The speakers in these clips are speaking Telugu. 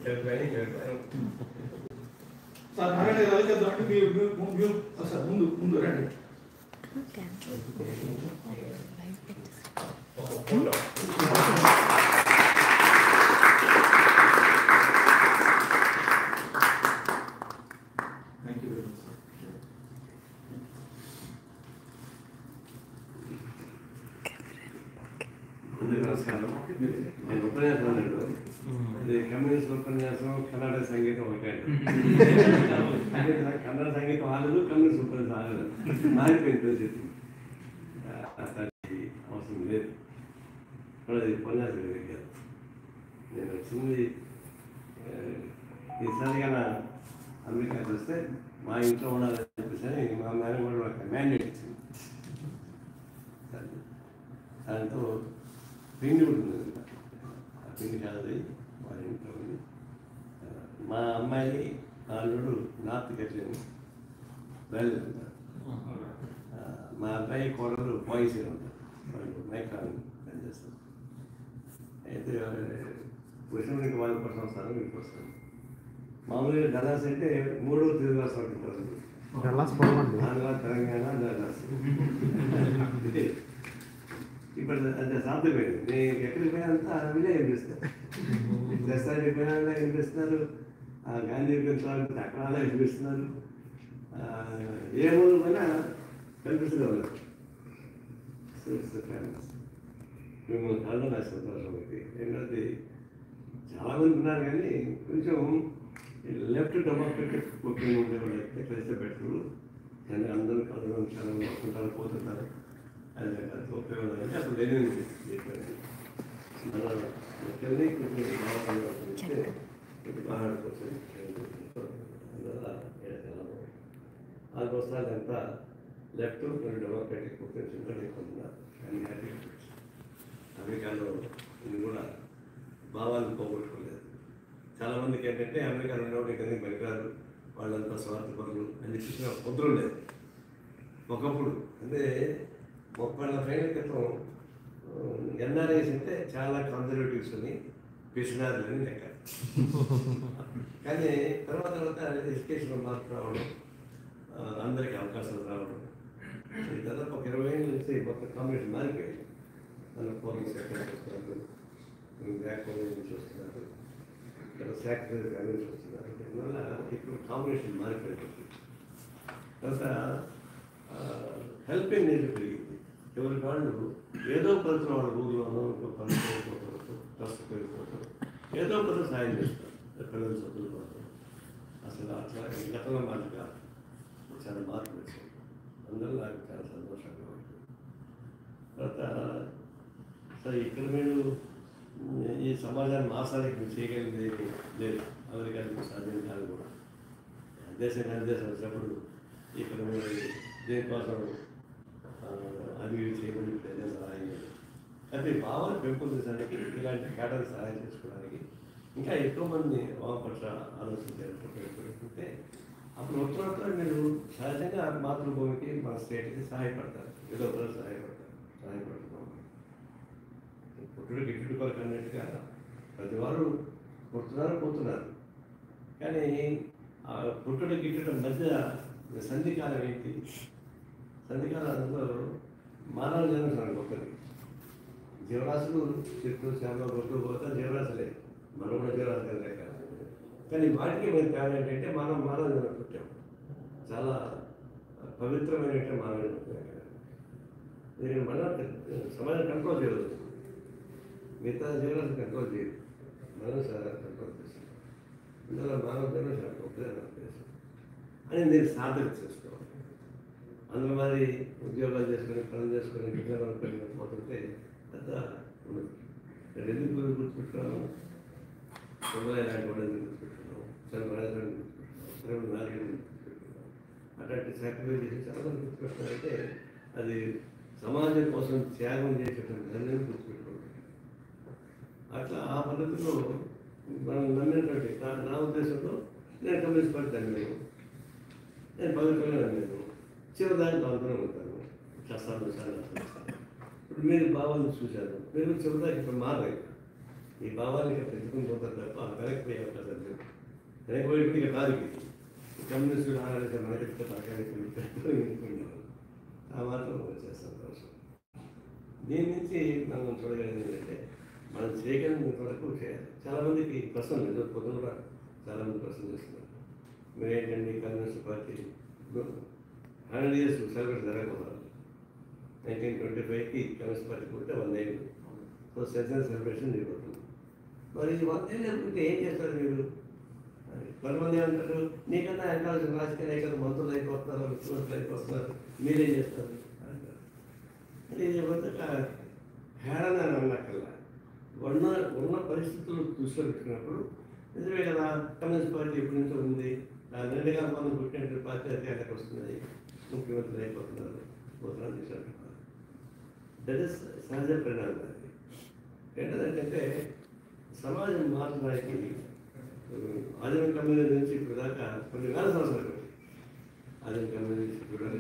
సార్ నారాయణ గారు చేద్దామంటే మీరు సార్ ముందు ముందు రండి. Thank you very much sir. నమస్కారం. నేను ఉపన్యాసం ఇది కమ్యూనిస్ట్ ఉపన్యాసం కన్నడ సంగీతం ఒకటే. కన్నడ సంగీతం ఆడదు, కమ్యూనిస్ట్ ఉపన్యాసం ఆడదు. మారిపోయింది పరిస్థితి. అవసరం లేదు. అది ఉపన్యాసం కాదు. నేను వచ్చింది ఈసారిగా అమెరికా చూస్తే మా ఇంట్లో ఉండాలని చెప్పేసి మా మేడం కూడా ఒక మ్యాండేట్ ఇచ్చింది. దాంతో పిండి ఉంటుంది. ఆ పిండి కాదు వాళ్ళ ఇంట్లో ఉంది. మా అమ్మాయి అల్లుడు నార్త్ కెట్లని బయలుదేరుతారు. మా అబ్బాయి కోడలు బాయ్స్ ఉంటారు. వాళ్ళు మైక్రాన్ పనిచేస్తారు. అయితే కృష్ణుడికి వాళ్ళు కోసం వస్తారు, మీకు వస్తారు. మామూలుగా డల్లాస్ అంటే 3వ తెలుగు రాష్ట్రాలు ఉంటారు. ఆంధ్ర, తెలంగాణ, డల్లాస్. ఇప్పుడు అంటే సాధ్యమైంది. నేను ఎక్కడికి పోయినంతా వీళ్ళే వినిపిస్తారు. దసరాకి పోయినా వినిపిస్తున్నారు, గాంధీ వినిపిస్తున్నారు, అక్కడ వినిపిస్తున్నారు, ఏ ఊరు పోయినా కనిపిస్తూనే ఉన్నారు. మేము చాలా నా సంతోషం అయితే ఏంటంటే చాలామంది ఉన్నారు, కానీ కొంచెం లెఫ్ట్ డెమోక్రటిక్ ఒపీనియన్ ఉండేవాళ్ళు అయితే కలిసి పెట్టరు. కానీ అందరూ కలవడం చాలా వస్తుంటారు, పోతుంటారు. అది ఉపయోగం అంటే అప్పుడు లేని మన ముఖ్యంగా కొంచెం మాట్లాడుకోవచ్చు. ఆల్మోస్ట్ అంతా లెఫ్ట్ కొన్ని డెమోక్రటిక్ ఒపీనియన్ ఎక్కుతున్నారు. కానీ అమెరికాలో ఇది కూడా భావాలు పోగొట్టుకోలేదు. చాలామందికి ఏంటంటే అమెరికాలో ఉన్నవాడు ఇక్కడ పనికిరారు, వాళ్ళంతా స్వార్థపరులు అని చెప్పిన కుదరం లేదు. ఒకప్పుడు అంటే 30-40 ఏళ్ళ క్రితం ఎన్ఆర్ఐస్ అంటే చాలా కన్జర్వేటివ్స్ అని పిసినారులు అని లెక్క. కానీ తర్వాత ఎడ్యుకేషన్ మార్పు రావడం, అందరికీ అవకాశాలు రావడం, దాదాపు ఒక 20 ఏళ్ళ నుంచి మొత్తం కాంబినేషన్ మారిపోయింది. మన పోలీస్ సెక్టర్ వస్తున్నారు, బ్యాక్వర్డ్ నుంచి వస్తున్నారు, ఇక్కడ శాఖరీ నుంచి వస్తున్నారు. దీనివల్ల ఇప్పుడు కాంబినేషన్ మారిపోయింది. తర్వాత హెల్పింగ్ నేచర్ పెరిగింది. ఎవరి వాళ్ళు ఏదో పద్ధతిలో వాళ్ళ ఊళ్ళోనో ఇంకో పద్ధతి ట్రస్ట్ పెరిగిపోతారు, ఏదో పద్ధతి సాయం చేస్తారు పిల్లల చదువుల కోసం. అసలు అట్లా గతంలో మాట కాదు, చాలా మార్పు వచ్చింది. అందరూ నాకు చాలా సంతోషంగా ఉంటుంది. తర్వాత సరే ఇక్కడ మీరు ఈ సమాజాన్ని మాసానికి మీరు చేయగలిగేది లేదు. అమెరికాకి సాధ్యం కాదు కూడా. దేశం దేశం వచ్చినప్పుడు ఇక్కడ మీరు దేనికోసం అభివృద్ధి చేయమని ప్రజలు సహాయం చేయాలి. అయితే భావాలు పెంపొందించడానికి ఇలాంటి కేటలు సహాయం చేసుకోవడానికి ఇంకా ఎక్కువ మంది భావం పట్ల ఆలోచించాలంటే అప్పుడు ఉత్తర మీరు సహజంగా మాతృభూమికి మన స్టేట్కి సహాయపడతారు, ఏదో ఒకరు సహాయపడుతున్నాం. పుట్టుడు గిట్టుడు కొరకు అన్నట్టుగా ప్రతి వారు పుడుతున్నారు, పోతున్నారు. కానీ ఆ పుట్టుడు గిట్టడం మధ్య సంధికాలం ఏంటి? సంధికాలంలో మానవ జన్మ గొప్పది. జీవరాశులు చెట్లు చేపలు గొప్పలు పోతా జీవరాశులే, మనం కూడా జీవరాశులు లేక. కానీ వాటికి మన తేడా ఏంటంటే మనం మానవ జన్మ పుట్టాం, చాలా పవిత్రమైనటువంటి మానవ జన్మ. దీన్ని మన సమాజం కంట్రోల్ చేయదు, మిగతా జీవరాశులు కంట్రోల్ చేయదు, మనం కంట్రోల్ చేస్తాం. ఇందులో మానవ జన్మ చాలా గొప్పదే అని నేను సాధన చేసుకోవాలి. అందులో మరి ఉద్యోగాలు చేసుకొని పనులు చేసుకొని విజ్ఞానాలు పోతుంటే పెద్ద ఉండదు. ఎందుకు గుర్తుపెట్టుకున్నాము? తొందర ఇలాంటి వాళ్ళని గుర్తుపెట్టుకున్నాము, చంద్రబాబు గుర్తుపెట్టుకున్నాము, అట్లాంటి సాక్రిఫైస్ చేసి చాలా మంది గుర్తుపెట్టుకున్నారంటే అది సమాజం కోసం త్యాగం చేసేటువంటి దాన్ని గుర్తుపెట్టుకోవాలి. అట్లా ఆ పద్ధతిలో మనం నమ్మినటువంటి నా ఉద్దేశంలో నేను కమ్యూనిస్ట్ పార్టీ నమ్మాను, నేను పవిత్రంగా నమ్మాను, చివరిదాన్ని దాంతోనే ఉంటాను. కష్టాలు చాలా ఇప్పుడు మీరు భావాలను చూశారు, మీరు చివరిదాకా ఇప్పుడు మారాయి. ఈ భావాన్ని ఇక్కడ పెట్టుకుని పోతారు తప్ప కరెక్ట్ అయ్యే అవకాశం వెనకబడి ఇక కాదు కమ్యూనిస్టులు ఆరాధించే మనకి ఆ మాత్రం వచ్చేస్తాం అవసరం. దీని నుంచి మనం చూడగలిగింది ఏంటంటే మనం చేయగలిగినంత వరకు చేయాలి. చాలామందికి ప్రశ్నలు లేదు, పొద్దున కూడా చాలామంది ప్రశ్నలు చేస్తున్నారు. మీరు ఏంటండి కమ్యూనిస్ట్ పార్టీ 100 years సెలబ్రేట్ జరగకపోతారు. 1925కి కమ్యూనిస్ట్ పార్టీ పుట్టే 100 ఏళ్ళు. సో సెన్సర్ సెలబ్రేషన్ జరుగుతుంది. మరి 100 ఏళ్ళు జరుగుతుంటే ఏం చేస్తారు మీరు? కొంతమంది అంటారు నీకన్నా వెనకాల్సిన రాజకీయ నాయకులు మంత్రులు అయిపోతున్నారు, ముఖ్యమంత్రులు అయిపోతున్నారు, మీరేం చేస్తారు అంటారు. ఇది హేళన అన్నకల్లా ఉన్న పరిస్థితులు దృష్టిలో పెట్టుకున్నప్పుడు నిజమే కదా, కమ్యూనిస్ట్ పార్టీ ఎప్పటి నుంచో ఉంది, 2 కాలం మంది పుట్టినట్టు పార్టీ అధికారులకు వస్తున్నాయి, ముఖ్యమంత్రులు అయిపోతున్నారు, పోతున్నారు తీసుకుంటున్నారు. దట్ ఈస్ సహజ పరిణామం. ఏంటంటే సమాజం మార్చడానికి ఆదిమ కమ్యూనిటీ నుంచి ఇప్పుడు దాకా కొన్ని వేల సంవత్సరాలు ఆదిమ కమ్యూనిటీ పెట్టుకొని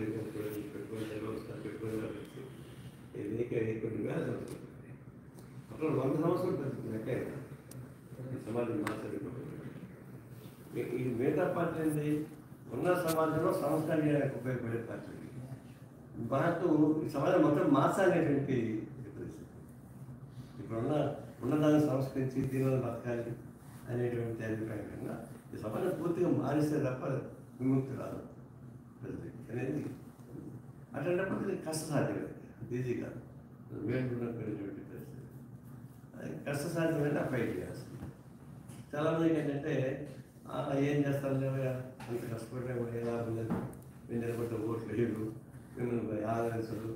కొన్ని వేల సంవత్సరాలు అప్పుడు 100 సంవత్సరాలు పెరుగుతుంది. లెక్క సమాజం మార్చడానికి ఈ మిగతా పార్టీ ఏంటి? ఉన్న సమాజంలో సంస్కరించడానికి ఉపయోగపడే పార్టీ. మనకు ఈ సమాజం మొత్తం మార్చాలనేటువంటి పరిస్థితి. ఉన్నదాన్ని సంస్కరించి దీనివల్ల బతకాలి అనేటువంటి అభిప్రాయం కన్నా ఈ సమాజం పూర్తిగా మారిస్తే తప్ప విముక్తి రాదు అనేది. అట్లాంటప్పుడు ఇది కష్టసాధ్యం, ఈజీ కాదు, వేడుకున్నటువంటి పరిస్థితి. అది కష్టసాధ్యమైన ఫైట్ చేయాల్సింది. చాలామందికి ఏంటంటే ఏం చేస్తారు అంత కష్టపడినా ఏ లాభం లేదు, మేము నిలబడ్డ ఓట్లు వేయడు, మిమ్మల్ని ఆదరించడు,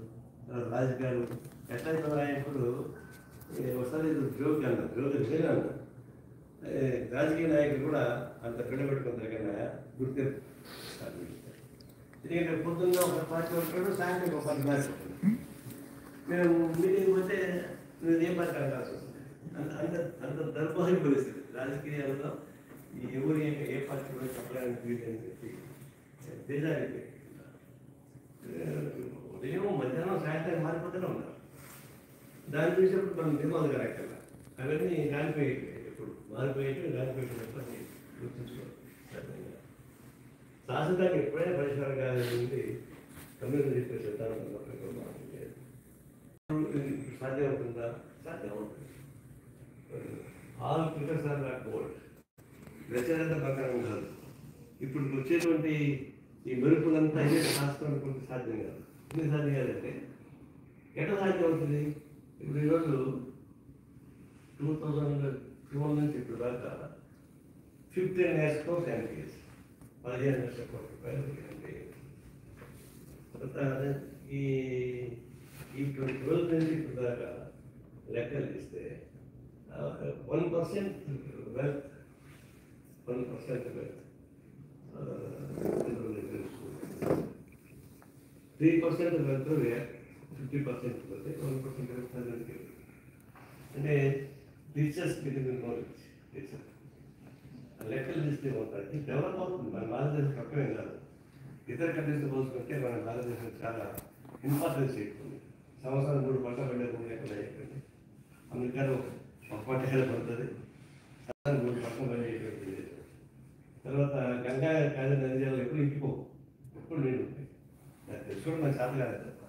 రాజకీయాలు ఎట్లయితే ఇప్పుడు ఒకసారి జోక్ అన్నారు, జోక్ వేరే అన్నారు. రాజకీయ నాయకులు కూడా అంత పిల్లబెట్టుకుంటారు కన్నా గుర్తు. ఎందుకంటే పొద్దున్న ఒక పార్టీ ఉంటాడు, సాయంత్రం ఒక 10 మ్యాచ్ ఉంటుంది. మేము మీటింగ్ పోతే నువ్వు ఏం పార్టీ అంటాల్సి వస్తుంది. అంత దర్భాగ్య పరిస్థితి రాజకీయాల్లో. ఎవరు ఏ పార్టీ కూడా చెప్పడానికి అని చెప్పి బేజారి ఉదయం మధ్యాహ్నం సాయంత్రం మారిపోతూనే ఉన్నారు. దాని చూసినప్పుడు మనం నిర్మాలు కరెక్టల్లా అవన్నీ రాలిపోయి ఎప్పుడు మారిపోయేట్టు రాలిపోయేటప్పుడు గుర్తుంచుకోవాలి. శాశ్వతంగా ఎప్పుడైనా పరిష్కారం కాదని కమ్యూనిటీ చెప్పే సిద్ధాంతం సాధ్యం అవుతుందా? సాధ్యం అవుతుంది. All crickets are not gold. ప్రచారంతా ప్రకారం కాదు. ఇప్పుడు వచ్చేటువంటి ఈ మెరుపులంతా అయ్యే శాస్త్రం అనుకుంటే సాధ్యం కాదు. ఎందుకు సాధ్యం కాదంటే ఎట్లా సాధ్యం అవుతుంది? ఇప్పుడు ఈరోజు 2012 నుంచి ఇప్పుడు దాకా 15 years MPs 15 లక్షల కోట్ల రూపాయలు. తర్వాత ఈ 2012 నుంచి ఇప్పుడు దాకా లెక్కలు తీస్తే 1% వెల్త్ 1% వెల్త్ 3% వెల్త్ 50% పోతే 1% వెల్త్ అంటే టీచర్స్ నాలెడ్జ్ టీచర్ లెక్కలు తీస్తే అవుతుంది. డెవలప్ అవుతుంది. మన భారతదేశం తక్కువేం కాదు. ఇతర కంట్రీస్ పోల్చుకుంటే మన భారతదేశం చాలా ఇంపార్టెన్స్ ఎక్కువ. సంవత్సరం 3 పంట పండే లెక్కలు అయిపోయింది. అమెరికాలో 1 పంట పడుతుంది, 3 పంటలు పండేటువంటి. తర్వాత గంగా కాళీ నదిలో ఎప్పుడు ఇంకిపోవు, ఎప్పుడు నీళ్ళు ఉంటాయి. తెలుసుకోవడం మనకు చాలా కాదు తప్ప.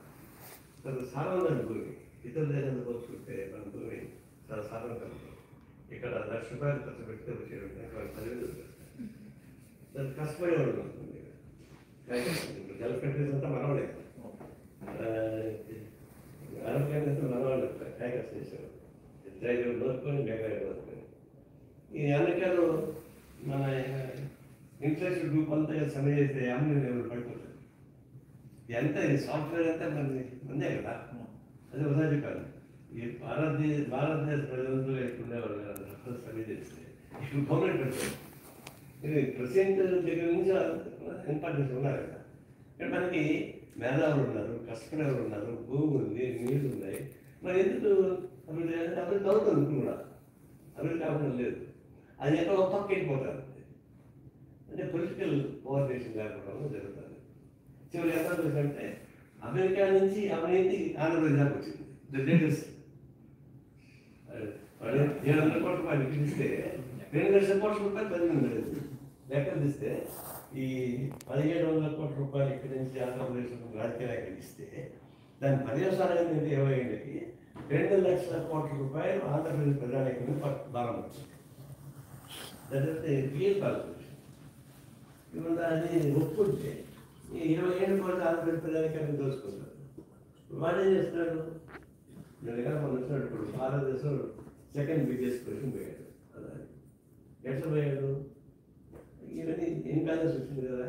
తర్వాత సారవంతమైన భూమి ఇతర దేశాలు పోల్చుకుంటే మన భూమి చాలా సారవంతంగా. ఇక్కడ ₹1,00,000 ఖర్చు పెడితే వచ్చేటువంటి 10,000 దానికి కష్టపడేవాడు ఉంటుంది. గల్ఫ్ కంట్రీస్ అంతా మనవాడే, అరబ్ కంట్రీస్ మనవాళ్ళు టైగర్స్ చేసేవాడు. డ్రైవర్ దొరుకుని బేగా దొరుకుని. ఈ అమెరికాలో మన ఇన్ఫ్లేషన్ గ్రూప్ అంతా సమ్మె చేస్తే అమ్మ పడిపోతుంది. ఎంత సాఫ్ట్వేర్ అంతా మందే కదా. అదే ఉదాహరణ చెప్పాను. ఈ భారతదేశ ప్రజలందరూ ఉండేవాళ్ళు కదా సమ్మె చేస్తే ఇప్పుడు గవర్నమెంట్ పెడతారు. ఇది ప్రెసిడెంట్ దగ్గర నుంచి ఇంపార్టెన్స్ ఉన్నారు కదా. ఇక్కడ మనకి మేధావులు ఉన్నారు, కష్టపడేవాళ్ళు ఉన్నారు, భూమి ఉంది, నీళ్ళు ఉన్నాయి. మరి ఎందుకు అభివృద్ధి అభివృద్ధి అవుతుంది కూడా, అభివృద్ధి అవ్వడం లేదు. అది ఎక్కడో పక్క వెళ్ళిపోతారు. అంటే పొలిటికల్ కోఆర్డినేషన్ లేకపోవడం జరుగుతుంది. చివరి ఎంత చూసంటే అమెరికా నుంచి అవినీతి ఆంధ్రప్రదేశ్ దాకా వచ్చింది. ద లేటెస్ట్ 700 కోట్ల రూపాయలు పిలిస్తే 2 లక్షల కోట్ల రూపాయలు 10 లేదు. లెక్కలు తీస్తే ఈ 1700 కోట్ల రూపాయలు ఇక్కడి నుంచి ఆంధ్రప్రదేశ్ రాజకీయాలకు ఇస్తే దాని పర్యవసానం ఏమైంది 2 లక్షల కోట్ల రూపాయలు ఆంధ్రప్రదేశ్ ప్రజానీకం భారం వచ్చింది. Real calculation. ఇప్పుడు అది ఒప్పుకుంటే ఈ 27 కోట్ల ఆంధ్రప్రదేశ్ ప్రజానీకాన్ని దోచుకుంటారు. వాడు ఏం చేస్తున్నాడు? నేను దగ్గర మనం వచ్చినాడు ఇప్పుడు భారతదేశం సెకండ్ బిగ్గెస్ట్ పొజిషన్ పోయాడు. అలా ఎట్లా పోయాడు? ఇవన్నీ ఏం కాలేజ్ వచ్చింది కదా.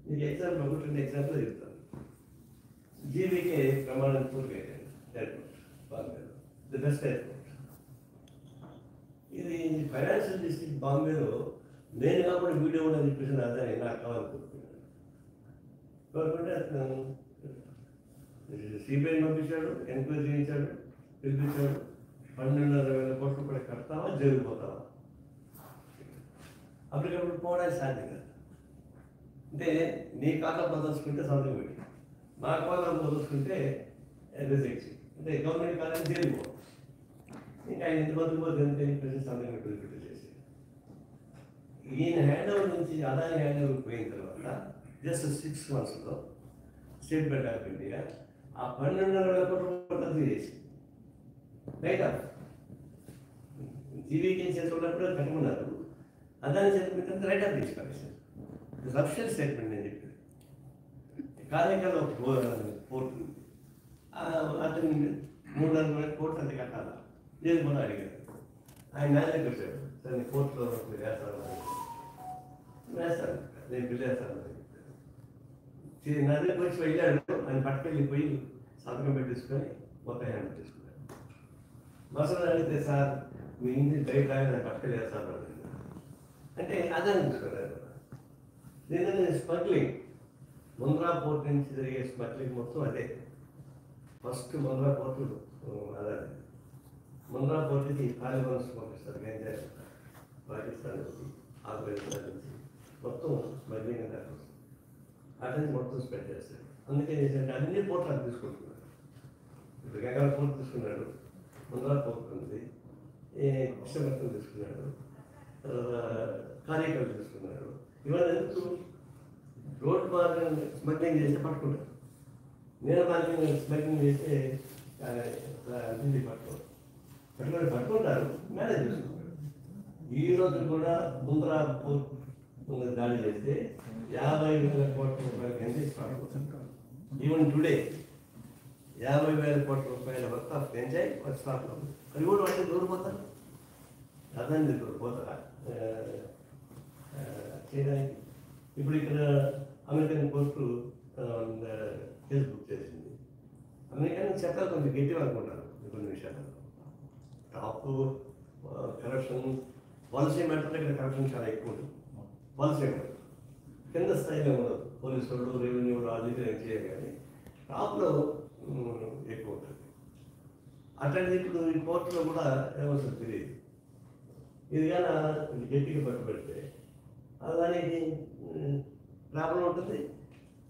నీకు ఎగ్జాంపుల్ ఒకటి 2 ఎగ్జాంపుల్ చెప్తాను. జీవికే ప్రమాణపూర్ ఎయిర్పోర్ట్ బాంబేలో ది బెస్ట్ ఎయిర్పోర్ట్. ఇది ఫైనాన్షియల్ డిస్ట్రిక్ట్ బాంబేలో నేను కాబట్టి వీడియో కూడా చెప్పేసిన అదే నాకు కావాలనుకుంటున్నాను. కోరుకుంటే అతను సిబిఐని పంపించాడు, ఎంక్వైరీ చేయించాడు, పిలిపించాడు. 12,500 కోట్ల రూపాయలు కడతావా జరిగిపోతావా? అప్పటికప్పుడు పోవడానికి సాధ్యం కాదు. అంటే నీ ఖాతా బదలుచుకుంటే సంతకం పెట్టి, నా ఖాతా బదలుచుకుంటే రిజెక్ట్, అంటే గవర్నమెంట్ ఖాతా జరిగిపోవాలి. ఇంకా ఆయన ఎంతమంది పోతే ఎంత సంతకం పెట్టి చేసి ఈయన హ్యాండ్ ఓవర్ నుంచి అదాని హ్యాండ్ ఓవర్ పోయిన తర్వాత జస్ట్ 6 monthsలో స్టేట్ బ్యాంక్ ఆఫ్ ఇండియా ఆ 12,500 కోట్ల రూపాయలు రద్దు చేసి రైట్ ఆఫ్ జీవీకే చేస్తున్నప్పుడు కట్టుకున్నారు. అదాని చేతుకుంటే రైట్ ఆఫ్ తీసుకోవాలి. అఫిషియల్ స్టేట్మెంట్ నేను చెప్పేది. కార్యకాల పోర్ట్ అతను 300 కోట్లు అంతే కట్టాలా లేదు మనం అడిగారు. ఆయన నా దగ్గర వచ్చాడు, సార్ కోర్టులో మీరు వేస్తాను వేస్తాను నేను బిల్లు వేస్తాను నా దగ్గర వచ్చి వెళ్ళాడు. ఆయన పట్టుకెళ్ళిపోయి సంతకం పెట్టించుకొని మొత్తం హ్యాండ్ తీసుకున్నాడు. మసలు అడిగితే సార్ మీ ఇంటి బయట ఆయన పట్టుకెళ్ళి వేస్తాను అంటే అదే తీసుకున్నారు. దీని స్మగ్లింగ్ ముంద్రా పోర్ట్ నుంచి జరిగే స్మగ్లింగ్ మొత్తం అదే. ఫస్ట్ ముంద్రా పోర్టు అదే ముంద్రా పోర్టుకి తాలిబాన్స్ పంపిస్తారు. గంజాయి పాకిస్తాన్ నుంచి ఆఫ్ఘనిస్తాన్ నుంచి మొత్తం స్మగ్లింగ్ అంటే అటెండ్ మొత్తం స్పెండ్ చేస్తారు. అందుకే ఏంటంటే అన్ని పోర్ట్లు అది తీసుకుంటున్నారు. ఇప్పుడు గంగాల పోర్ట్ తీసుకున్నాడు, ముంద్రా పోర్ట్ ఉంది, కృష్ణపట్నం తీసుకున్నాడు, కార్యక్రమం తీసుకున్నాడు. ఇవాళ ఎందుకు రోడ్ మార్గం స్మగ్లింగ్ చేస్తే పట్టుకుంటారు, నీళ్ళ మార్గం స్మగ్లింగ్ చేస్తే ఢిల్లీ పట్టుకుంటారు, మేనేజ్ చేసుకుంటారు. ఈ రోజు కూడా ముంద్రా పోర్ట్ దాడి చేస్తే 50,000 కోట్ల రూపాయలు గంజాయి పట్టుకుంటారు. ఈవెన్ టుడే 50,000 కోట్ల రూపాయల వర్త్ ఆఫ్ గంజాయి స్టాక్లో అది కూడా అంటే దూరిపోతారు. అదాన్ని దూరిపోతారా చేయడానికి? ఇప్పుడు ఇక్కడ అమెరికన్ కోర్టు కేసు బుక్ చేసింది. అమెరికన్ చట్టాలు కొంచెం గట్టిగా అనుకుంటారు కొన్ని విషయాలు. టాప్ కరప్షన్ పాలసీ మ్యాటర్ ఇక్కడ కరప్షన్ చాలా ఎక్కువ ఉంటుంది. పాలసీ మ్యాటర్ కింద స్థాయిలో ఉండదు. పోలీసు వాళ్ళు రెవెన్యూ రాజకీయం చేయాలి, కానీ టాప్లో ఎక్కువ ఉంటుంది. అట్లాంటి ఇప్పుడు ఈ కోర్టులో కూడా ఏమవుతుంది తెలియదు. ఇది కానీ గట్టిగా పట్టుబడితే దానికి ప్రాబ్లం ఉంటుంది,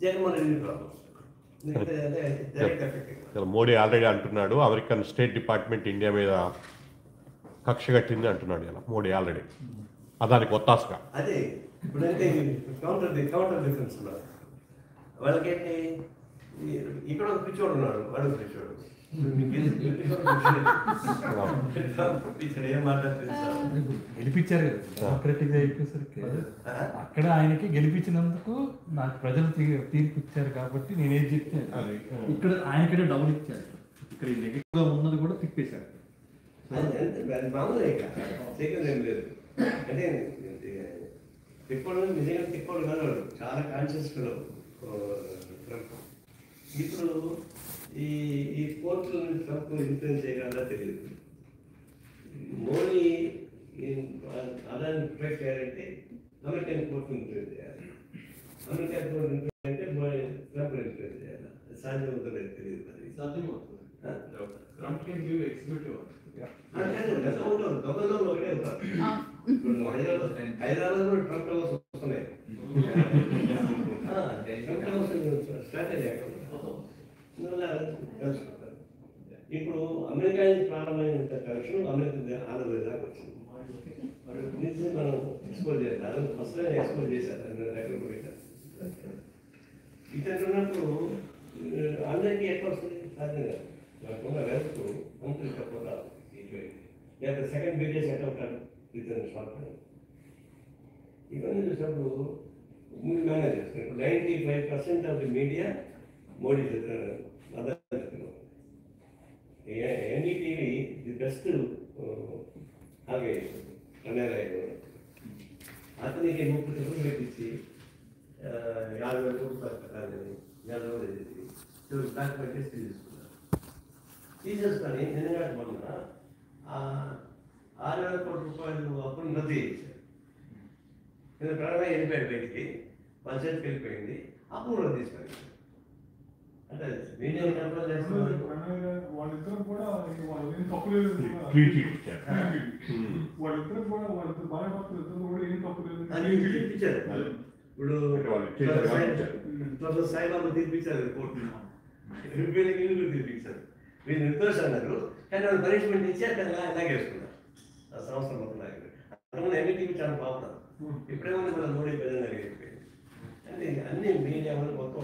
జగన్మోహన్ రెడ్డి ప్రాబ్లం. మోడీ ఆల్రెడీ అంటున్నాడు అమెరికన్ స్టేట్ డిపార్ట్మెంట్ ఇండియా మీద కక్ష కట్టింది అంటున్నాడు ఇలా మోడీ ఆల్రెడీ. దానికి ఒత్తాసుగా అదే ఇప్పుడంటే కౌంటర్ డిఫరెన్స్ ఉన్నారు వాళ్ళకేంటి. ఇక్కడ ఒక పిచ్చోడు ఉన్నాడు, వాడు పిచ్చోడు ఏం మాట్లాడుతుంది. గెలిపించారు కదా డెమోక్రటిక్ గా అయిపోయేసరికి అక్కడ ఆయనకి గెలిపించినందుకు నాకు ప్రజలు తీర్పు ఇచ్చారు కాబట్టి నేనేం చెప్తే ఇక్కడ ఆయనకైనా డబ్బులు ఇచ్చారు. ఇక్కడ నెగిటివ్ గా ఉన్నది కూడా తిప్పేశారు. మామూలే ఏం లేదు అంటే తిప్పడు నిజంగా తిప్పడు కాదు, చాలా కాన్షియస్ ట్రంప్. ఇప్పుడు ఈ కోర్టులను ట్రంప్ ఇన్ఫ్లుయెన్స్ చేయగలరా తెలియదు. మోడీ అదాన్ని ప్రొటెక్ట్ చేయాలంటే అమెరికన్ కోర్టు ఇన్ఫ్లుయెన్స్ చేయాలి, అమెరికన్ కోర్టు ఇన్ఫ్లుయెన్స్ అంటే ట్రంప్ ఇన్ఫ్లుయెన్స్ చేయాలి. సాధ్యం అవుతుంది తెలియదు. అది సాధ్యం అవుతుంది. ట్రంప్ కెన్ గివ్ ఎగ్జిక్యూటివ్ దొంగలో ఒకటే అవుతారు. ఇప్పుడు హైదరాబాద్ కూడా ట్రంప్ హౌస్ వస్తున్నాయి. ట్రంప్ హౌస్ స్ట్రాటజీ ఇప్పుడు అమెరికా నుంచి ప్రారంభమైన కరప్షన్ అమెరికా ఆంధ్రప్రదేశ్ దాకా వచ్చింది. వాడు గురించి మనం ఎక్స్పోజ్ చేయాలి, ఫస్ట్ ఎక్స్పోజ్ చేశారు, రెక్కలు పెట్టారు. ఇతను ఉన్నప్పుడు అందరికీ ఎట్లా వస్తుంది సాధ్యం కాదు. మనకున్న రేపు అంకులు తక్కువ లేదా సెకండ్ బిగ్గెస్ట్ ఎట్లా ఉంటాడు ఇతను షార్ట్. ఇవన్నీ చూసినప్పుడు మేనేజ్ చేస్తారు. 95% ఆఫ్ ది మీడియా మోడీ చెప్తున్నారు. ఎన్డీటీవీ ది బెస్ట్ అలాగే అన్నయ్య అతనికి 30 రోజులు పెట్టించి 50,000 రూపాయలు కట్టాలని 50 రోజులు వేసి డాక్యుమెంట్ తీసుకున్నారు. తీసేసుకొని నిన్నగాడు మొన్న 6,000 కోట్ల రూపాయలు అప్పులు రద్దు చేశారు. నేను ప్రాణంగా వెళ్ళిపోయాడు బయటికి, పంచాయతీకి వెళ్ళిపోయింది, అప్పుడు రద్దు తీసుకెళ్ళారు. అంటే మీడియా కంట్రోల్ చేస్తున్నారు. వాళ్ళిద్దరు కూడా ఏం తప్పులేదు, వాళ్ళిద్దరు కూడా వాళ్ళిద్దరు భార్య భర్తలు ఇద్దరు కూడా ఏం తప్పులేదు అది తీర్పించారు. ఇప్పుడు సాయిబాబు తీర్పించారు కోర్టు, రిపేర్కి ఇల్లు తీర్పించారు. వీళ్ళు నిర్దోష అన్నారు, కానీ వాళ్ళు పనిష్మెంట్ ఇచ్చి అక్కడ లాగేసుకున్నారు. ఆ సంవత్సరం మొత్తం లాగారు. అందులో ఎన్నిటివి చాలా బాగున్నారు. ఇప్పుడేమో మన మోడీ ప్రజలు అయిపోయింది. అంటే అన్ని మీడియా వాళ్ళు మొత్తం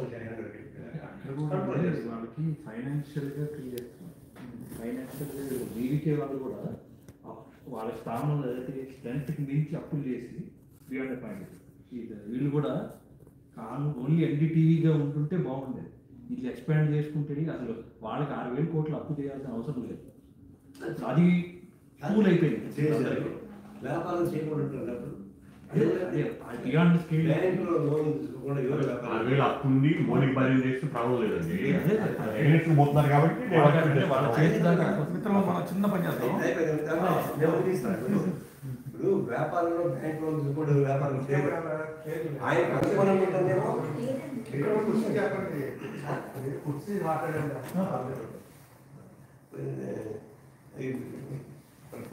వాళ్ళకి ఫైనాన్షియల్గా క్లియర్, ఫైనాన్షియల్గా జీవికే వాళ్ళు కూడా వాళ్ళ స్థానంలో ఏదైతే స్ట్రెంత్కి మించి అప్పులు చేసి బియాండ్ పాయింట్. వీళ్ళు కూడా ఓన్లీ ఎన్డీటీవీగా ఉంటుంటే బాగుండేది. ఇట్లా ఎక్స్పాండ్ చేసుకుంటే అసలు వాళ్ళకి 6,000 కోట్లు అప్పు చేయాల్సిన అవసరం లేదు. అది కూల్ అయిపోయింది. వ్యాపారం చేయకూడదు బియాండ్ స్కేల్ అప్పుంది మోడీకి బదిలీ చేస్తే ప్రాబ్లం లేదండి. పోతున్నారు కాబట్టి వాళ్ళ చేతిదాకా మన చిన్న పని చేస్తాం. ఇప్పుడు వ్యాపారంలో బ్యాంక్ లోన్స్ కూడా వ్యాపారం ఆయన అనుకున్నామో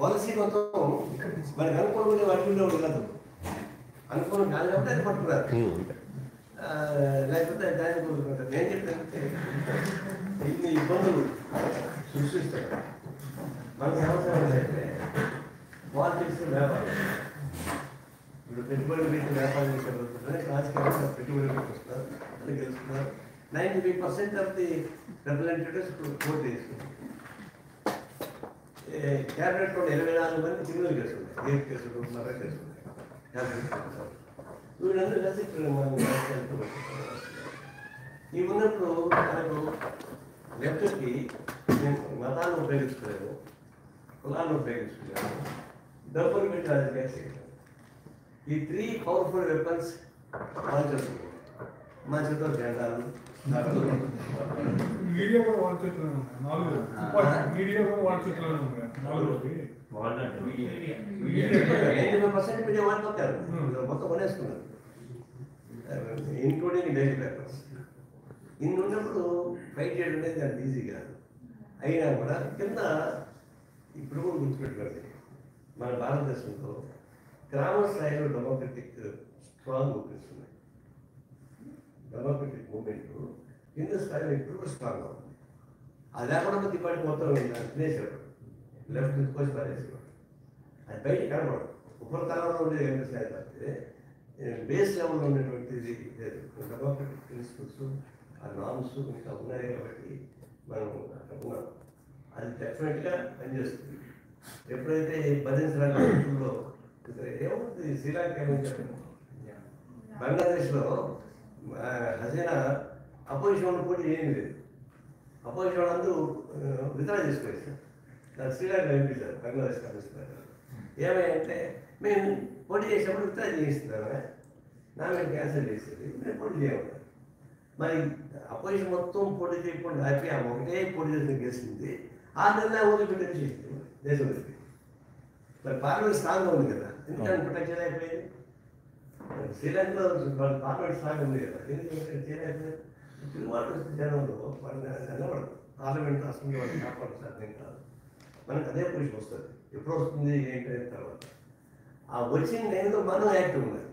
పాలసీ మొత్తం మనకు అనుకోవడం వాటి ఉండేవాడు కాదు. అనుకోవడం కాదు కాబట్టి అది పట్టుకున్నారు. లేకపోతే దాన్ని కోరుకుంటారు. నేను చెప్తానంటే ఇన్ని ఇబ్బందులు సృష్టిస్తారు. మన సంవత్సరం అయితే పాలిటిక్స్ వ్యాపారం, ఇప్పుడు పెట్టుబడి పెట్టి వ్యాపారం చేసేవాళ్ళు రాజకీయాలు పెట్టుబడి పెట్టిస్తున్నారు, అది గెలుస్తున్నారు. 95% ఆఫ్ ది రిప్రజెంటేటివ్స్ ఇప్పుడు ఓటు చేసుకున్నారు. క్యాబినెట్లో 24 మంది చిన్నలు చేసుకున్నారు, గేట్ కేసులు మరణ చేసుకున్నారు. వీళ్ళందరూ కలిసి మనం ఈ ఉన్నప్పుడు మనకు లెఫ్ట్కి నేను మతాలను ఉపయోగించుకోలేదు, కులాలను ఉపయోగించుకున్నాను, డబ్బులు పెట్టి రాజకీయాలు చేయడం. ఈ 3 పవర్ఫుల్ వెపన్స్ మా చేతిలో జెండాలు, మీడియా కూడా వాళ్ళ చేతిలోనే ఉన్నాయి. మీడియా కూడా వాళ్ళ చేతిలోనే ఉన్నాయి. 95% మీడియా వాడిపోతారు, మొత్తం కొనేసుకున్నారు, ఇంక్లూడింగ్ డైలీ పేపర్స్. ఇన్ని ఉన్నప్పుడు ఫైట్ చేయడం అనేది అంత ఈజీ కాదు. అయినా కూడా కింద ఇప్పుడు కూడా గుర్తుపెట్టుకోండి, మన భారతదేశంలో గ్రామ స్థాయిలో డెమోక్రటిక్ స్ట్రాంగ్ మూమెంట్స్ ఉన్నాయి. డెమోక్రటిక్ మూమెంట్ కింద స్థాయిలో ఇప్పుడు కూడా స్ట్రాంగ్గా ఉంది. అది లేకుండా తిప్పాటి మొత్తం తినేసేవాడు, లెఫ్ట్ తీసుకొచ్చి పడేసేవాడు. అది బయట కనబడదు. ఉపరితలంలో ఉండే కేంద్ర స్థాయి తప్పితే బేస్ లెవెల్లో ఉన్నటువంటిది డెమోక్రటిక్ ప్రిన్సిపల్స్, ఆ నామ్స్ ఇంకా ఉన్నాయి కాబట్టి మనం అక్కడ ఉన్నాం. అది డెఫినెట్గా పనిచేస్తుంది. ఎప్పుడైతే భరించడంలో ఏమవుతుంది, శ్రీలంక ఏమని చెప్పాను, బంగ్లాదేశ్లో హసీనా అపోజిషన్ పోటీ ఏమీ లేదు. అపోజిషన్ అందరూ విత్డ్రా చేసుకోవచ్చు. శ్రీలంక పంపించారు బంగ్లాదేశ్ కమిషనర్. ఏమైందంటే మేము పోటీ చేసినప్పుడు విత్డ్రా చేయిస్తున్నామే, నా మీద క్యాన్సిల్ చేసేది, మేము పోటీ చేయమన్నారు. మరి అపోజిషన్ మొత్తం పోటీ చేయకుండా హ్యాపీ ఆ ఒకటే పోటీ చేసిన గెలిచింది. 6 నెలల వదిలిపెట్టేసి దేశం వదిలిపెట్టి. మరి పార్లమెంట్ స్ట్రాంగ్గా ఉంది కదా, ఎందుకంటే ప్రొటెక్ట్ చేయలేకపోయింది. శ్రీలంకలో పార్లమెంట్ స్ట్రాంగ్ ఉంది కదా, ఎందుకంటే చేయలేకపోయింది. తిరుగుబాటు జనంలో నిలబడదు. పార్లమెంట్ అసెంబ్లీ వాళ్ళు కాపాడు సాధ్యం కాదు. మనకు అదే పొజిషన్ వస్తుంది. ఎప్పుడు వస్తుంది ఏంటనే తర్వాత ఆ వచ్చింది ఏదో మనం యాక్టివ్ ఉన్నది.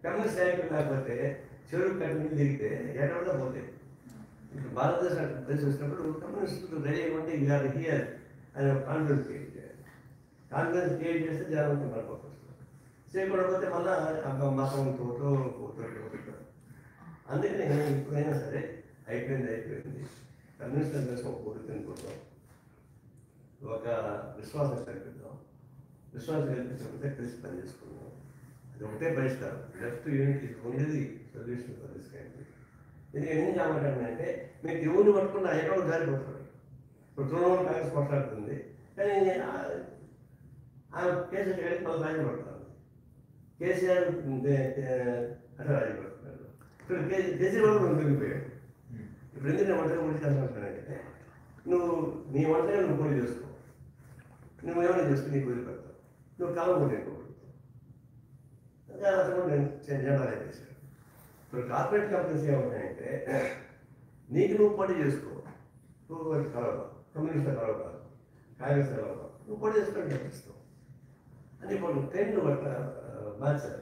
కమ్యూనిస్ట్ యాక్టివ్ లేకపోతే చెరువు కట్టి దిగితే ఎక్కడ పోతాయి. ఇప్పుడు భారతదేశం దేశం వచ్చినప్పుడు కమ్యూనిస్టులు రెడీ అయ్యి హియర్ అని కాన్ఫిడెన్స్ క్రియేట్ చేయాలి. కాన్ఫిడెన్స్ క్రియేట్ చేస్తే జనం పడిపోతుంది. చేయకూడకపోతే మళ్ళీ మతం పోతూ అందుకని ఇప్పుడైనా సరే అయిపోయింది కమ్యూనిస్ట్ కోసం పోటీ తినుకుంటాం, ఒక విశ్వాసం కల్పిద్దాం, విశ్వాసం కల్పించకపోతే కలిసి పని చేసుకుందాం. అది ఒకటే పరిష్కారం. లెఫ్ట్ యూనిటీ ఉండేది సొల్యూషన్ పరిష్కారం. ఇది ఏం చేయమంటానంటే మీకు ఎవరిని పట్టుకున్న ఎక్కడో జారిపోతాడు. ఇప్పుడు తృణమూల కాంగ్రెస్ మాట్లాడుతుంది, కానీ ఆమె కేసీఆర్ గారికి మళ్ళీ రాజపడతాను, కేసీఆర్ అట్లా రాజపడుతున్నాడు. ఇప్పుడు కేసీఆర్ కూడా తిరిగిపోయాడు. ఇప్పుడు ఎందుకు నేను వంటలు పోటీ చేస్తానంటే నువ్వు నీ వంటగా నువ్వు పోటీ చేసుకో, నువ్వు ఏమైనా చేసుకుని నీకు వదిలిపెడతావు, నువ్వు కాలం పోటీ అనుకోబడుతావు. అతను నేను జెండా చేశాను. ఇప్పుడు కార్పొరేట్ కంపెనీస్ ఏమంటాయంటే నీకు నువ్వు పోటీ చేసుకో, నువ్వు కలవడం కమ్యూనిస్ట్ కలవడం కాంగ్రెస్ కలవడం నువ్వు పోటీ చేసుకొని కనిపిస్తావు అని ఇప్పుడు ట్రెండ్ మార్చారు.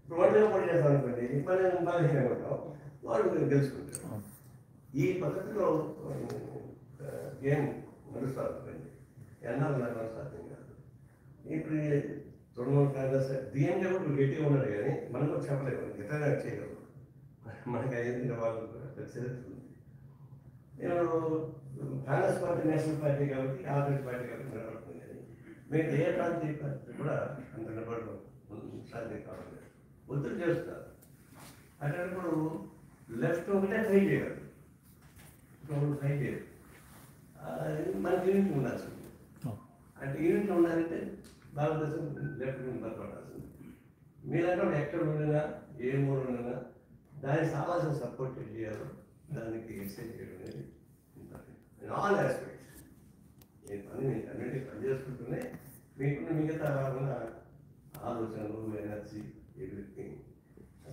ఇప్పుడు వంటగా పోటీ చేస్తాను అనుకోండి, మనం బాగా ఉంటాం, వాళ్ళు తెలుసుకుంటారు. ఈ పద్ధతిలో ఏం నడుస్తుంది ఎన్నాళ్ళు నాకు సాధ్యం కాదు. ఇప్పుడు తృణమూల కాంగ్రెస్ డిఎంకే కూడా గట్టిగా ఉన్నాడు, కానీ మనం కూడా చెప్పలేము, ఇతర చేయగలరు. మనకి అయ్యింది వాళ్ళు చరిత్ర ఉంది. నేను కాంగ్రెస్ పార్టీ నేషనల్ పార్టీ కాబట్టి ఆల్రెడీ పార్టీ కాబట్టి నిలబడుతుంది. కానీ మీకు ఏ ప్రాంతీయ పార్టీ కూడా అంత నిలబడడం సాధ్యం కావాలి. ఒత్తిడి చేస్తారు. అట్లాంటప్పుడు లెఫ్ట్ ఒకటే ట్రై చేయగలరు, ట్రై చేయరు. మనకి యూనిట్ ఉండాల్సింది. అంటే యూనిట్ ఉండాలంటే భారతదేశం లెఫ్ట్ బలపడాల్సింది. మీరంటే ఎక్కడ ఉండినా ఏ మూడు ఉండినా దానికి కావాల్సిన సపోర్ట్ చేయాలి, దానికి ఎక్స్టెండ్ చేయడం అనేది ఇంపార్టెంట్. ఆల్ ఆస్పెక్ట్స్ నేను అన్నింటినీ పని చేసుకుంటూనే మీకున్న మిగతా ఉన్న ఆలోచనలు, ఎనర్జీ, ఎవ్రీథింగ్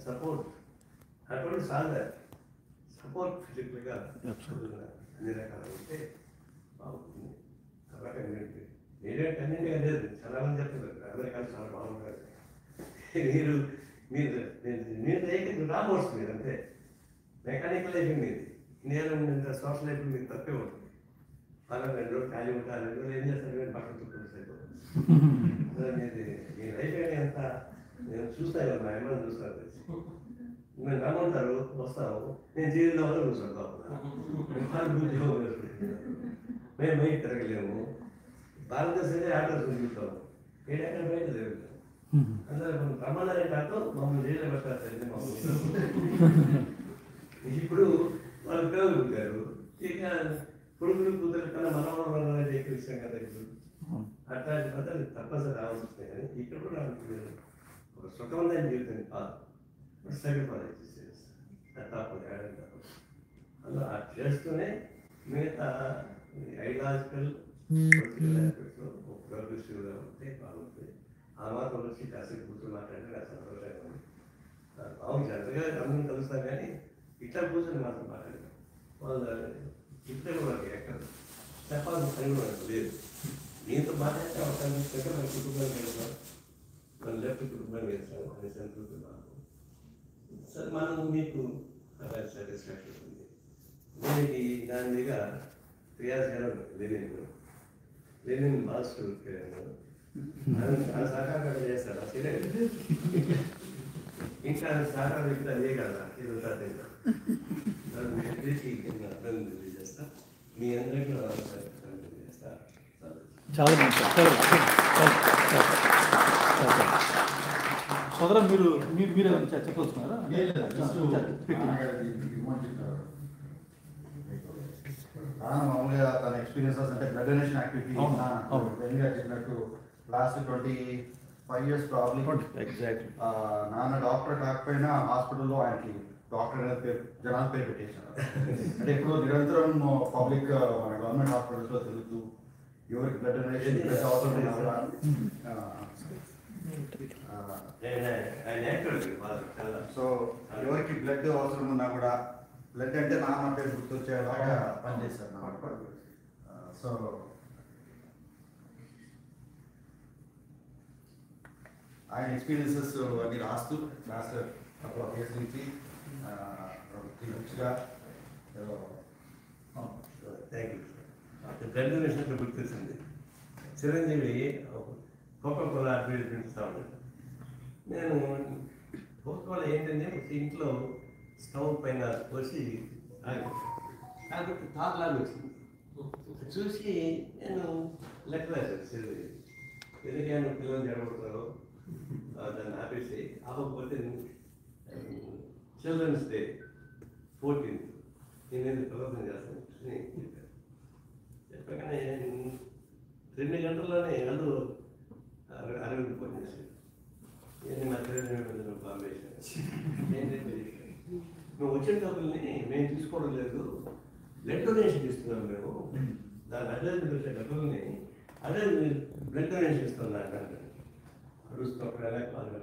సపోర్ట్ అటువంటి సాధన సపోర్ట్ ఫిజికల్గా అన్ని రకాలు ఉంటే బాగుంటుంది. కాబట్టి మీరేంటి అన్నింటిగా లేదు, చాలా మంది చెప్తున్నారు అమెరికాలు చాలా బాగుంటుంది. మీరు మీరు మీరు రాబోచ్చు, మీరు అంతే మెకానికల్ అయిపోయింది. ఇండియాలో సోషల్ అయిపోయింది, మీకు తప్పే ఉంటుంది. వాళ్ళ 2 రోజులు ఖాళీ ఉంటారు, 2 రోజులు ఏం చేస్తారు, మీరు పక్కన చుట్టూ సరిపోతుంది. మీ లైఫ్ ఎంత నేను చూస్తాను, మా అమ్మని చూస్తాను. మేము రమ్మంటారు, వస్తాము, నేను జైల్లో వల్ల కూర్చుంటాము, మేము బయట తిరగలేము. భారతదేశంలో ఆటోస్ చూస్తాము, ఏడెక్కడ బయట తిరుగుతాము. అందరూ రమ్మన్నారంటే అర్థం మమ్మల్ని జైల్లో పెట్టారు. ఇప్పుడు వాళ్ళు పిల్లలు పుట్టారు, ఇక కొడుకులు కూతురు కన్నా మనవరం ఎక్కువ విషయం కదా. ఇప్పుడు అట్లాంటి పద్ధతి తప్పనిసరి రావాల్సిందే. కానీ ఇక్కడ కూడా ఒక సుఖవంతమైన జీవితం కాదు, సాక్రిఫైస్ తప్పదు. అందులో అది చేస్తూనే మిగతా ఐడియాలజికల్ ప్రోగ్రెసివ్గా ఉంటే బాగుంటుంది. ఆ మాత్రం వచ్చి కాసేపు కూర్చొని మాట్లాడితే నాకు సంతోషంగా ఉంది. బాగుంది, జనరల్గా అందరం కలుస్తాం, కానీ ఇట్లా కూర్చొని మాత్రం మాట్లాడతాం. వాళ్ళు ఇట్లా కూడా ఎక్కడ చెప్పాల్సిన పని కూడా లేదు. దీంతో మాట్లాడితే అవసరం దగ్గర మన కుటుంబానికి వెళ్తాం, మన లెఫ్ట్ కుటుంబానికి వెళ్తాం అనే సంతృప్తి బాగుంది. సరే, మనం మీకు సాటిస్ఫాక్షన్ ఉంది. దీనికి దాని మీద క్రియాశీలం లెనిన్ మాస్టర్ సహకారం చేస్తాడు. అసలే ఇంకా సహకారం ఇప్పుడు అదే కదా, ఇది ఉంటుంది. చేస్తా మీ అందరికీ చేస్తా. చాలా మంచి సోదరా, మీరు మీరు చెప్పవచ్చున్నారా? మామూలుగా తన ఎక్స్పీరియన్సెస్ అంటే బ్లడ్ డొనేషన్ యాక్టివిటీ చెప్పినట్టు లాస్ట్ 25 years ప్రాబ్లీ. ఎగ్జాక్ట్లీ. నాన్న డాక్టర్ కాకపోయినా హాస్పిటల్లో ఆయనకి డాక్టర్ అనేది పేరు, జనాల పేరు పెట్టేశారు. అంటే ఇప్పుడు నిరంతరం పబ్లిక్ మన గవర్నమెంట్ హాస్పిటల్స్లో తిరుగుతూ ఎవరికి బ్లడ్ డొనేషన్ అవసరం సో ఎవరికి బ్లడ్ అవసరం ఉన్నా కూడా బ్లడ్ అంటే నాన్న పేరు గుర్తొచ్చేలాగా పనిచేస్తారు అన్నమాట. సో ఆయన ఎక్స్పీరియన్సెస్ అన్ని రాస్తూ లాస్ట్ couple of years నుంచి 3 booksగా థ్యాంక్ యూ. బ్లడ్ డొనేషన్ గుర్తొచ్చింది. చిరంజీవి కోకా కోలా అడ్వర్టైజ్మెంట్ ఇస్తా ఉన్నాడు. నేను వల్ల ఏంటంటే ఇంట్లో స్టవ్ పైన పోసి కాబట్టి తాతలాగా వచ్చింది. చూసి నేను లెక్క రాశాను, ఎందుకైనా పిల్లలు జరగబడతారో దాన్ని ఆపేసి ఆపకపోతే చిల్డ్రన్స్ డే 14th నేనేది ప్రదర్శన చేస్తాను చెప్పాను. చెప్పగానే 2 గంటల్లోనే వాళ్ళు అరవింద్ ఫోన్ చేశారు. ఏంటి మా పిల్లలు పంపేశాను, ఏంటంటే నువ్వు వచ్చిన డబ్బుల్ని మేము తీసుకోవడం లేదు, బ్లడ్ డొనేషన్ ఇస్తున్నాం మేము, దాని అడ్వర్టైజ్మెంట్ వచ్చే డబ్బుల్ని అదే బ్లడ్ డొనేషన్ ఇస్తున్నా అంటే అడుగుతున్నప్పుడు ఎలా కాదు,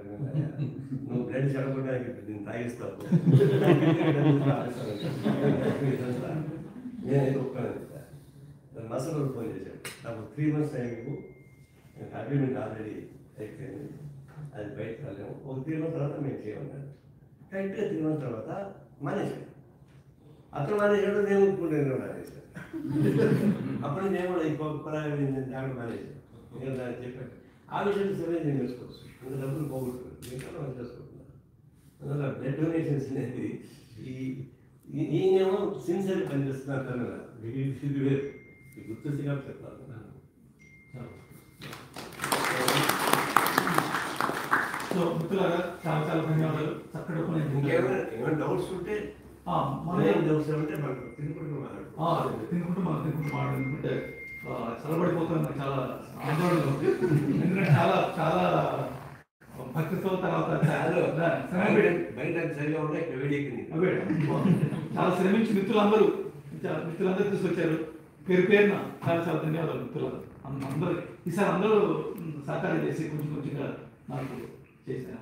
నువ్వు బ్లడ్ చెడగొట్టడానికి దీన్ని తాగిస్తావు, నేనైతే ఒప్పుకోలేదు. మసలు ఫోన్ చేశాడు, నాకు 3 months టైంకు అగ్రిమెంట్ ఆల్రెడీ అయిపోయింది, అది బయటకు రాలేము, ఒక 3 months తర్వాత మేము చేయమన్నాడు. కరెక్ట్గా 3 months తర్వాత మానేశాడు. అతను మానేశాడు, నేను ఒప్పుకుంటే మానేశాను. అప్పుడు నేను కూడా ఇంకొక జాగ్రత్త మానేశాను. నేను దాన్ని చెప్పాను, ఆ విషయం సరే నేను చేసుకోవచ్చు, అంత డబ్బులు పోగొట్టుకున్నాను, ఇంకా మనం చేసుకుంటున్నాను. అందువల్ల బ్లడ్ డొనేషన్స్ అనేది నేనేమో సిన్సియర్గా పనిచేస్తున్నాను తను ఇది వేరు, గుర్తొచ్చిగా చెప్తాను. సో మిత్రులారా చాలా చాలా ధన్యవాదాలు. చక్కటి ఇంకేమైనా డౌట్స్ ఉంటే డౌట్స్ ఉంటే మనకు తినుకుంటూ మాట్లాడుకుంటే చల్లబడిపోతాను, నాకు చాలా ఆందోళన ఉంది. ఎందుకంటే చాలా చాలా భక్తితో తర్వాత బయట సరిగా ఉంటే ఇక్కడ వేడికి చాలా శ్రమించి మిత్రులందరూ తీసుకొచ్చారు. పేరున చాలా చాలా ధన్యవాదాలు మిత్రులు అందరూ. ఈసారి అందరూ సహకారం చేసి కొంచెం కొంచెంగా నాకు చేశారు.